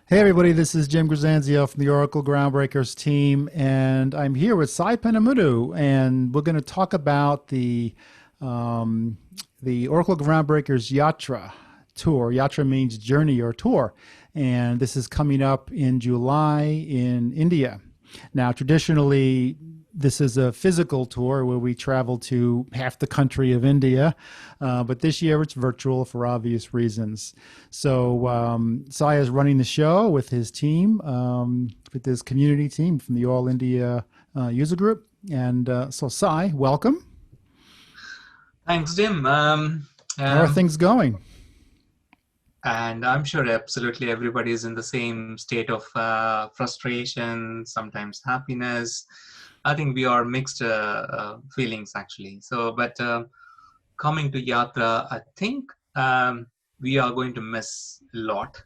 Hey everybody, this is Jim Grzanzio from the Oracle Groundbreakers team, and I'm here with Sai Penumuru, and we're going to talk about um, the Oracle Groundbreakers Yatra tour. Yatra means journey or tour, and this is coming up in July in India. Now, traditionally, this is a physical tour where we travel to half the country of India, but this year it's virtual for obvious reasons. So Sai is running the show with his team, with his community team from the All India user group. And so Sai, welcome. Thanks, Jim. How are things going? And I'm sure absolutely everybody is in the same state of frustration, sometimes happiness. I think we are mixed feelings actually. But coming to Yatra, I think we are going to miss a lot,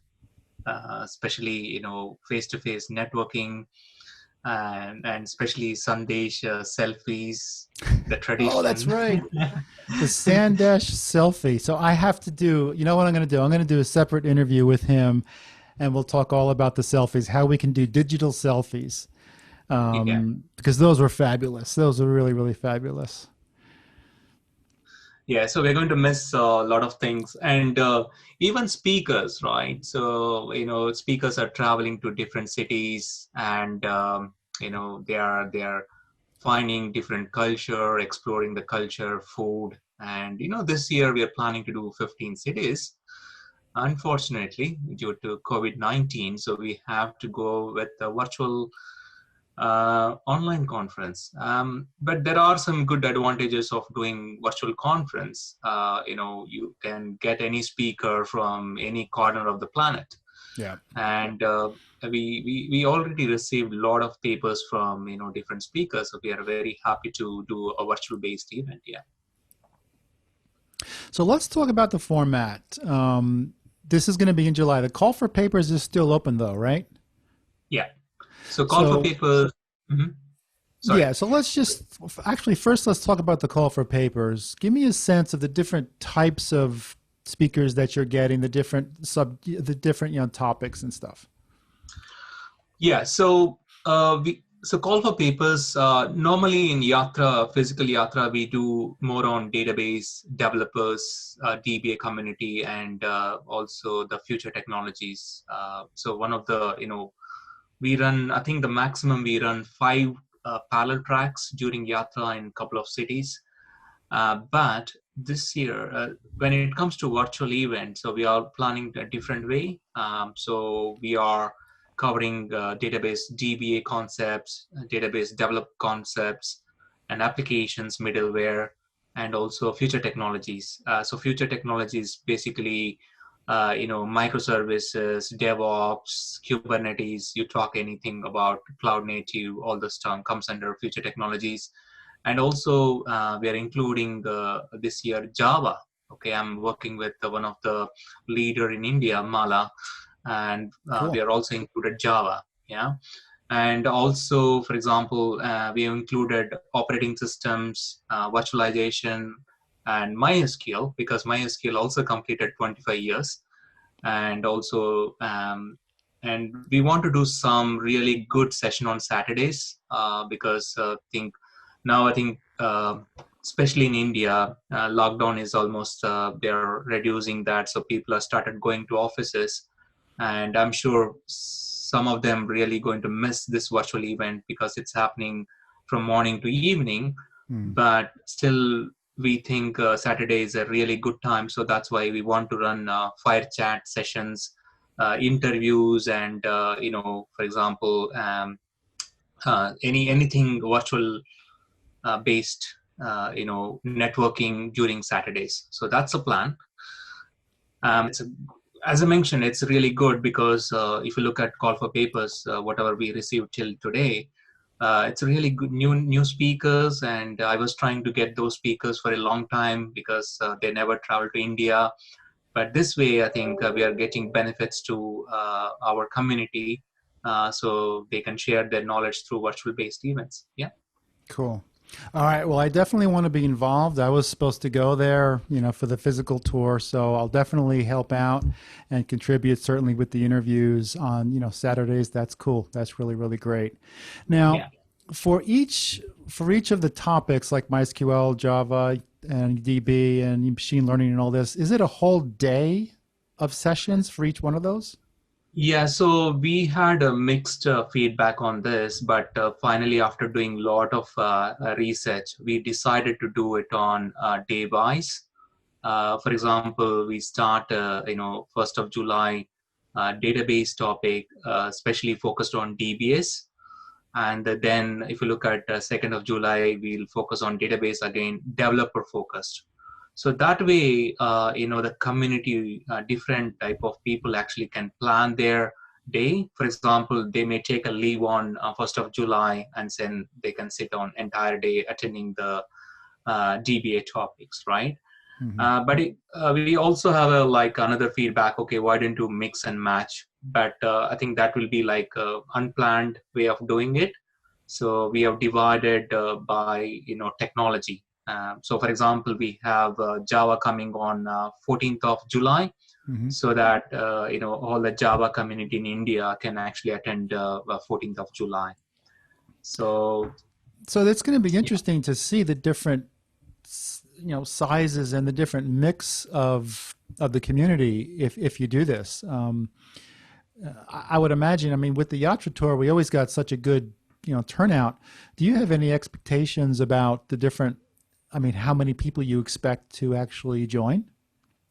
especially face-to-face networking and especially Sandesh selfies, the Oh, that's tradition. right. The Sandesh selfie. So I have to do, you know what I'm going to do? I'm going to do a separate interview with him and we'll talk all about the selfies, how we can do digital selfies. Yeah. Because those were fabulous. Those were really, really fabulous. Yeah, so we're going to miss a lot of things, and even speakers, right? So speakers are traveling to different cities, and they are finding different culture, exploring the culture, food, and this year we are planning to do 15 cities. Unfortunately, due to COVID-19, so we have to go with the virtual online conference. But there are some good advantages of doing virtual conference. You can get any speaker from any corner of the planet. Yeah. And we already received a lot of papers from different speakers. So we are very happy to do a virtual based event. Yeah. So let's talk about the format. This is going to be in July. The call for papers is still open though, right? Yeah. So call for So papers. Mhm. Sorry. yeah, so let's just actually first let's talk about the call for papers. Give me a sense of the different types of speakers that you're getting, the different topics and stuff. Yeah, so call for papers. Normally in Yatra, physical Yatra, we do more on database developers, DBA community, and also the future technologies. So one of the we run. I think the maximum we run five parallel tracks during Yatra in a couple of cities. But this year, when it comes to virtual events, so we are planning a different way. So we are covering database DBA concepts, database develop concepts, and applications, middleware, and also future technologies. So future technologies basically, microservices, DevOps, Kubernetes. You talk anything about cloud native, all this stuff comes under future technologies. And also we are including this year Java. Okay, I'm working with one of the leader in India, Mala, and we Cool. are also included Java. Yeah. And also, for example, we have included operating systems, virtualization, and MySQL, because MySQL also completed 25 years. And also and we want to do some really good session on Saturdays, because I think especially in India, lockdown is almost they're reducing that, so people are started going to offices, and I'm sure some of them really going to miss this virtual event because it's happening from morning to evening. Hmm. But still, we think Saturday is a really good time, so that's why we want to run fire chat sessions, interviews, and for example, anything virtual based networking during Saturdays. So that's a plan. It's a, as I mentioned, it's really good because if you look at call for papers, whatever we received till today, it's really good new speakers, and I was trying to get those speakers for a long time because they never traveled to India. But this way, I think we are getting benefits to our community, so they can share their knowledge through virtual based events. Yeah. Cool. All right. Well, I definitely want to be involved. I was supposed to go there, for the physical tour, so I'll definitely help out and contribute. Certainly with the interviews on, Saturdays. That's cool. That's really, really great. Now, Yeah. for each of the topics like MySQL, Java, and DB and machine learning and all this, is it a whole day of sessions for each one of those? Yeah, so we had a mixed feedback on this, but finally, after doing a lot of research, we decided to do it on day wise. For example, we start, 1st of July database topic, especially focused on DBS. And then if you look at 2nd of July, we'll focus on database again, developer focused. So that way, the community, different type of people actually can plan their day. For example, they may take a leave on 1st of July and then they can sit on entire day attending the DBA topics, right? Hmm. But we also have a like another feedback. Okay, why didn't you mix and match? But I think that will be like a unplanned way of doing it. So we have divided by technology. So for example, we have Java coming on 14th of July, Hmm. so that all the Java community in India can actually attend 14th of July. So So it's going to be yeah. interesting to see the different sizes and the different mix of the community if you do this. I would imagine. I mean, with the Yatra tour, we always got such a good turnout. Do you have any expectations about the different? I mean, how many people you expect to actually join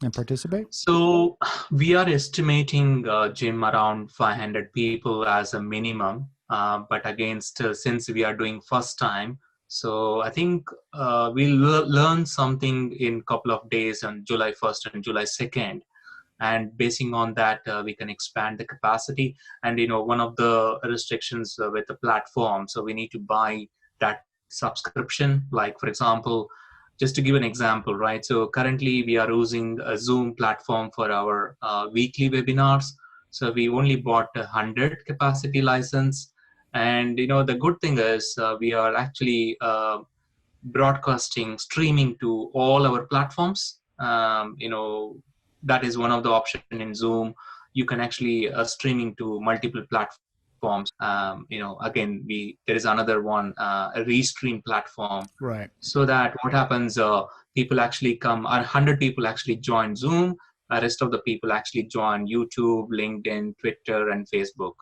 and participate? So we are estimating, Jim, around 500 people as a minimum. But again, still, since we are doing first time, so I think we'll learn something in couple of days on July 1st and July 2nd. And basing on that, we can expand the capacity. And one of the restrictions with the platform, so we need to buy that subscription. Like for example, just to give an example, right? So currently we are using a Zoom platform for our weekly webinars. So we only bought 100 capacity license. And the good thing is we are actually broadcasting, streaming to all our platforms. That is one of the options in Zoom. You can actually streaming to multiple platforms. Again, there is another one, a restream platform, Right. so that what happens, people actually come, 100 people actually join Zoom, the rest of the people actually join YouTube, LinkedIn, Twitter, and Facebook.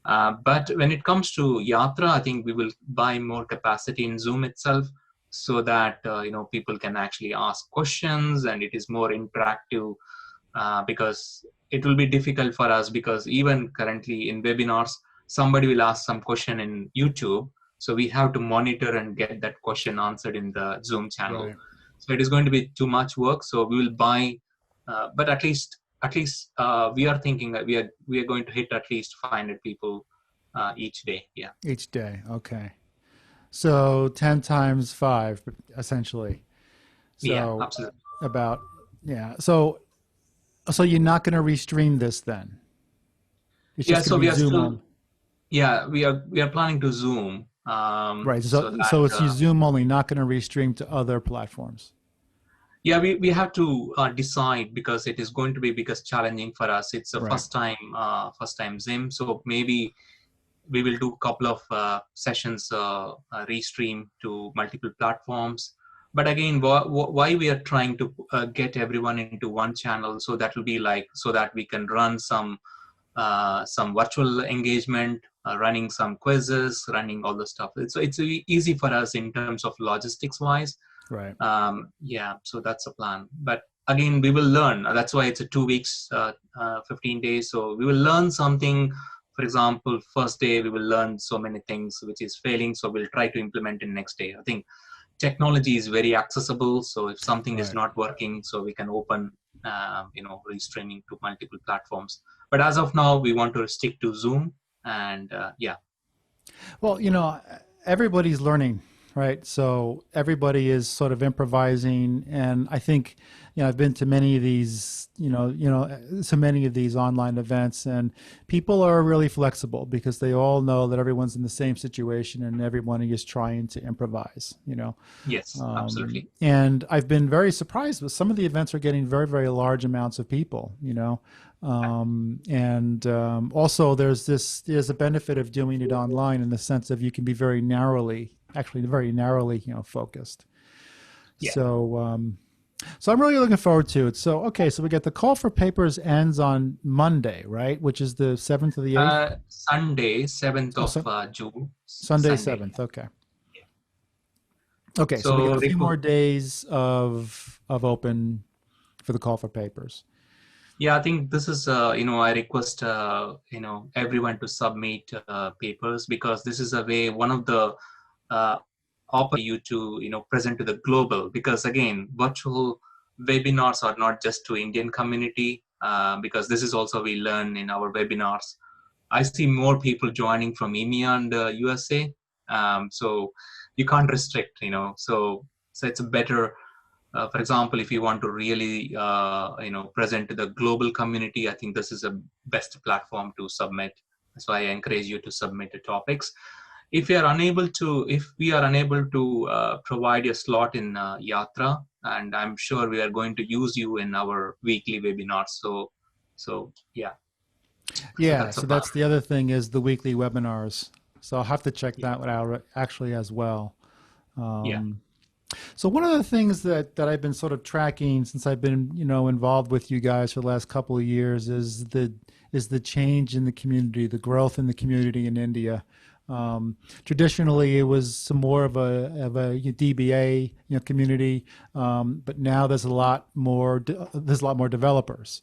But when it comes to Yatra, I think we will buy more capacity in Zoom itself, so that people can actually ask questions and it is more interactive. Because it will be difficult for us, because even currently in webinars, somebody will ask some question in YouTube, so we have to monitor and get that question answered in the Zoom channel. Right. So it is going to be too much work. So we will buy, but at least we are thinking that we are going to hit at least 500 people each day. Yeah. Each day. Okay. So 10 times 5, essentially. Yeah. So Absolutely. about, yeah. So you're not going to restream this then? It's Yeah. just going to So be we are Zoom still. on. Yeah, we are planning to Zoom, Right. so that. So it's you Zoom only, not going to restream to other platforms. Yeah, we have to decide, because it is going to be because challenging for us. It's a Right. first time Zim, so maybe we will do a couple of sessions, restream to multiple platforms. But again, why we are trying to get everyone into one channel, so that will be like, so that we can run some virtual engagement, running some quizzes, running all the stuff. It's easy for us in terms of logistics wise. Right. Yeah, so that's a plan. But again, we will learn. That's why it's a 2 weeks, 15 days. So we will learn something. For example, first day we will learn so many things which is failing. So we'll try to implement in next day. I think technology is very accessible. So if something is Right. not working, so we can open, restreaming to multiple platforms. But as of now, we want to stick to Zoom. And yeah. Well, everybody's learning right? So everybody is sort of improvising, and I think, I've been to many of these, so many of these online events, and people are really flexible because they all know that everyone's in the same situation and everyone is trying to improvise, Yes, absolutely. And I've been very surprised with some of the events are getting very, very large amounts of people, and also there's a benefit of doing it online in the sense of you can be very narrowly, focused. Yeah. So I'm really looking forward to it. So okay, so we get the call for papers ends on Monday, right? Which is the 7th or the 8th? Sunday, 7th Oh, of June, Sunday Sunday. 7th. Okay. Okay, so we got So a few more days of open for the call for papers. yeah, I think this is, I request, everyone to submit papers, because this is a way, one of the uh, opportunity you to, present to the global, because again, virtual webinars are not just to Indian community, because this is also we learn in our webinars. I see more people joining from EMEA and USA. So you can't restrict, so it's a better, for example, if you want to really, present to the global community, I think this is a best platform to submit. So I encourage you to submit the topics. If we are unable to provide a slot in Yatra, and I'm sure we are going to use you in our weekly webinars. So yeah, so Yeah, that's a so plan. that's the other thing is the weekly webinars. So I'll have to check Yeah, that one out actually as well. yeah, Um, so one of the things that I've been sort of tracking since I've been, involved with you guys for the last couple of years is the change in the community, the growth in the community in India. Traditionally, it was some more of a DBA community, but now there's a lot more developers.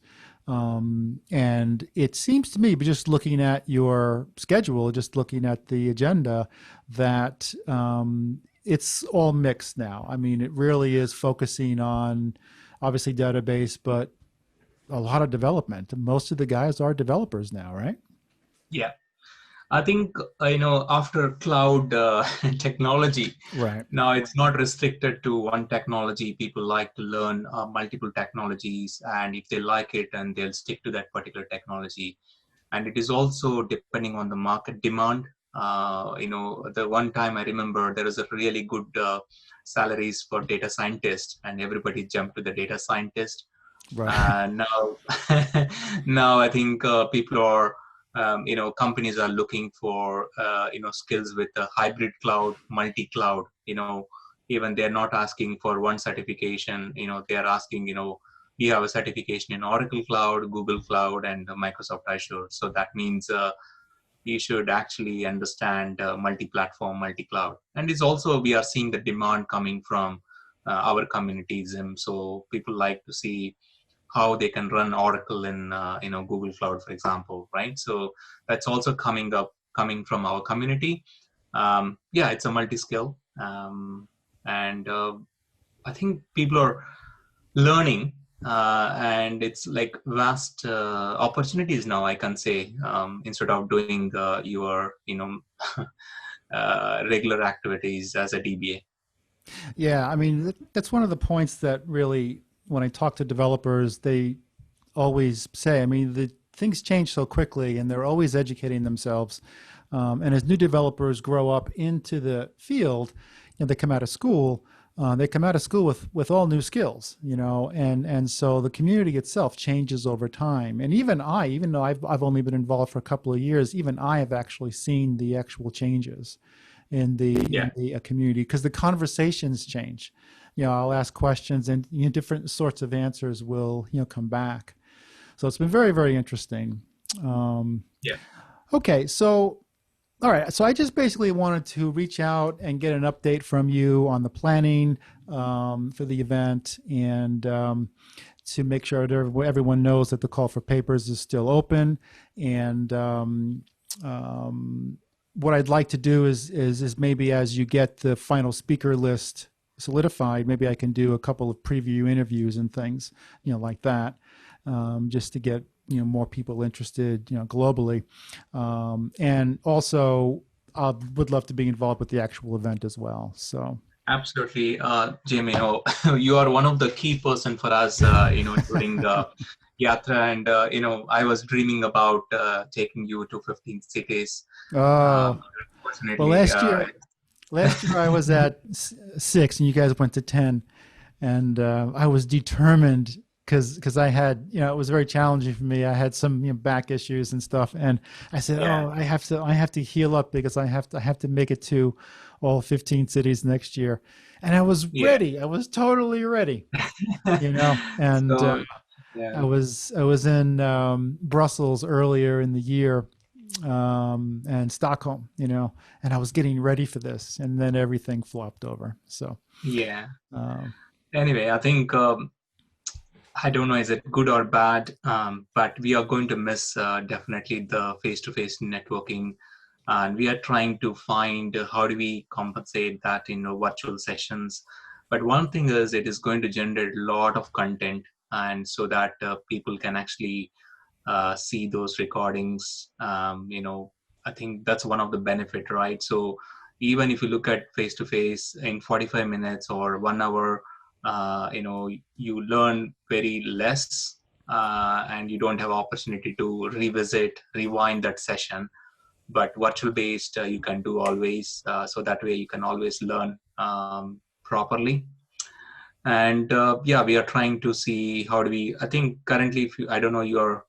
And it seems to me, but just looking at your schedule, just looking at the agenda, that it's all mixed now. I mean, it really is focusing on obviously database, but a lot of development. Most of the guys are developers now, right? yeah. I think, after cloud technology, Right. now it's not restricted to one technology. People like to learn multiple technologies, and if they like it, and they'll stick to that particular technology. And it is also depending on the market demand. The one time I remember there was a really good salaries for data scientists, and everybody jumped to the data scientist. Right. Now, now I think people are, companies are looking for, skills with a hybrid cloud, multi-cloud. Even they're not asking for one certification. They're asking, we have a certification in Oracle Cloud, Google Cloud, and Microsoft Azure. So that means you should actually understand multi-platform, multi-cloud. And it's also, we are seeing the demand coming from our communities. And so people like to see how they can run Oracle in Google Cloud, for example, right? So that's also coming from our community. Yeah, it's a multi-skill, and I think people are learning, and it's like vast opportunities now, I can say, instead of doing your regular activities as a DBA. Yeah, I mean, that's one of the points that really, when I talk to developers, they always say, I mean, the things change so quickly and they're always educating themselves. And as new developers grow up into the field, they come out of school. They come out of school with all new skills, and so the community itself changes over time. And even though I've only been involved for a couple of years, even I have actually seen the actual changes in the Yeah. community because the conversations change. I'll ask questions and different sorts of answers will come back. So it's been very, very interesting. Um, Yeah. okay, so all right, so I just basically wanted to reach out and get an update from you on the planning for the event and to make sure that everyone knows that the call for papers is still open. And what I'd like to do is maybe as you get the final speaker list solidified, maybe I can do a couple of preview interviews and things, like that, just to get more people interested, globally, and also I would love to be involved with the actual event as well. So. Absolutely, Jim. You are one of the key person for us. During Yatra, and I was dreaming about taking you to 15 cities. Oh, well, Unfortunately, last year I was at 6 and you guys went to 10, and I was determined because I had, it was very challenging for me. I had some, back issues and stuff, and I said, yeah, oh, I have to heal up because I have to make it to all 15 cities next year. And I was yeah. ready. I was totally ready, and So yeah, I was in Brussels earlier in the year, and Stockholm, and I was getting ready for this, and then everything flopped over. So, yeah. um, Anyway, I think I don't know is it good or bad, but we are going to miss definitely the face-to-face networking, and we are trying to find how do we compensate that in virtual sessions. But one thing is it is going to generate a lot of content, and so that people can actually see those recordings. I think that's one of the benefit, right? So even if you look at face to face in 45 minutes or 1 hour, you learn very less, and you don't have opportunity to revisit, rewind that session. But virtual based, you can do always. So that way you can always learn properly. And yeah, we are trying to see how do we, I think currently if I don't know, you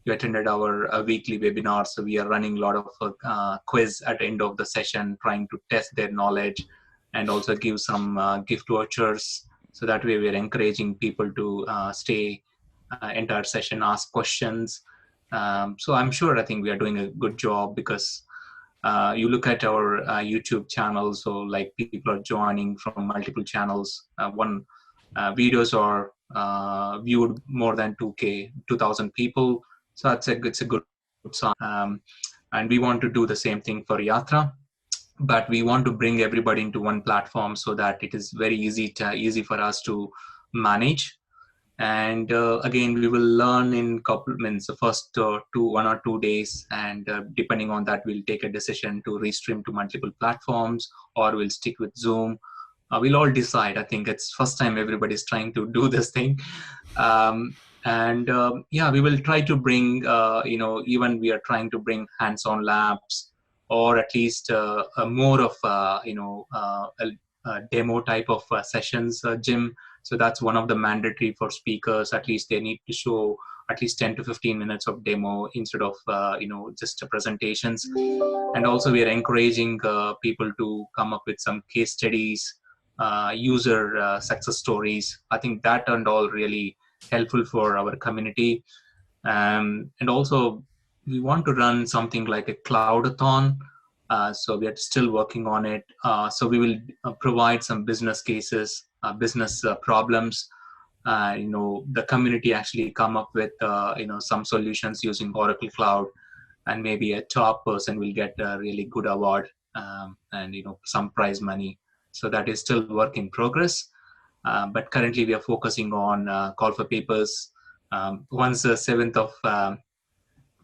attended our weekly webinar, so we are running a lot of quiz at the end of the session, trying to test their knowledge and also give some gift vouchers. So that way we are encouraging people to stay entire session, ask questions. So I'm sure, I think we are doing a good job, because you look at our YouTube channel, so like people are joining from multiple channels. One videos are viewed more than 2,000 people. So it's a good sign. And we want to do the same thing for Yatra, but we want to bring everybody into one platform so that it is very easy for us to manage. And again, we will learn in couple minutes, the first 1 or 2 days, and depending on that we'll take a decision to restream to multiple platforms, or we'll stick with Zoom. We'll all decide. I think it's first time everybody's trying to do this thing. And yeah, we will try to bring even we are trying to bring hands-on labs, or at least more of a demo type of sessions, Jim. So that's one of the mandatory for speakers. At least they need to show at least 10 to 15 minutes of demo instead of just presentations. And also we are encouraging people to come up with some case studies, user success stories. I think that and all really helpful for our community. And also we want to run something like a cloudathon. So we are still working on it. So we will provide some business cases, business problems. The community actually come up with some solutions using Oracle Cloud, and maybe a top person will get a really good award, and some prize money. So that is still work in progress. But currently we are focusing on call for papers. Once the 7th of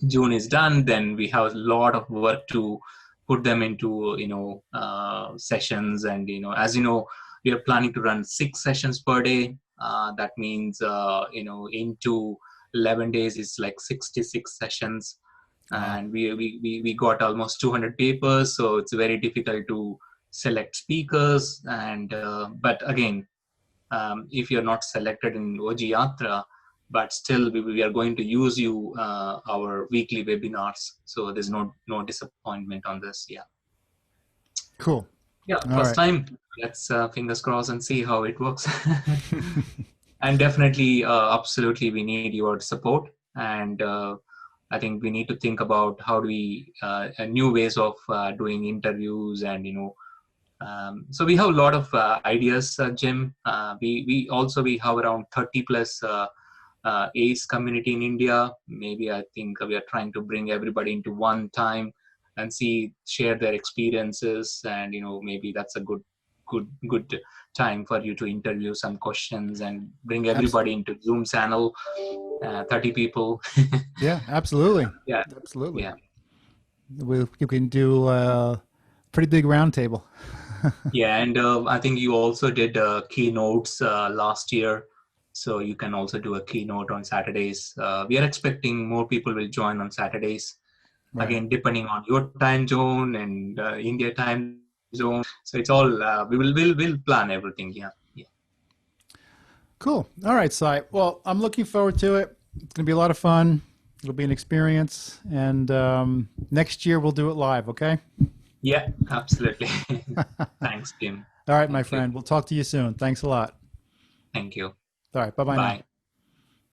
June is done, then we have a lot of work to put them into sessions. And as you know, we are planning to run 6 sessions per day. That means into 11 days is like 66 sessions. wow. And we got almost 200 papers, so it's very difficult to select speakers. And but again, if you're not selected in OGYatra, but still we are going to use you our weekly webinars. So there's no disappointment on this. Yeah. Cool. Yeah. All First right. time. Let's fingers crossed and see how it works. And definitely, absolutely, we need your support. And I think we need to think about how do we new ways of doing interviews. And so we have a lot of ideas, Jim. We have around 30 plus ACE community in India. Maybe I think we are trying to bring everybody into one time and share their experiences. And maybe that's a good time for you to interview some questions and bring Abs- everybody into Zoom channel, 30 people. yeah, absolutely. Yeah, Absolutely. yeah, We can do Pretty big roundtable. Yeah, and I think you also did keynotes last year, so you can also do a keynote on Saturdays. We are expecting more people will join on Saturdays. Right. Again, depending on your time zone and India time zone, so it's all we'll plan everything. Yeah, yeah, Cool. All right, Sai. Well, I'm looking forward to it. It's going to be a lot of fun. It'll be an experience. And next year we'll do it live, okay? yeah, absolutely. Thanks, Tim. All right, my Thank you. friend. We'll talk to you soon. Thanks a lot. Thank you. All right. Bye bye now. Bye.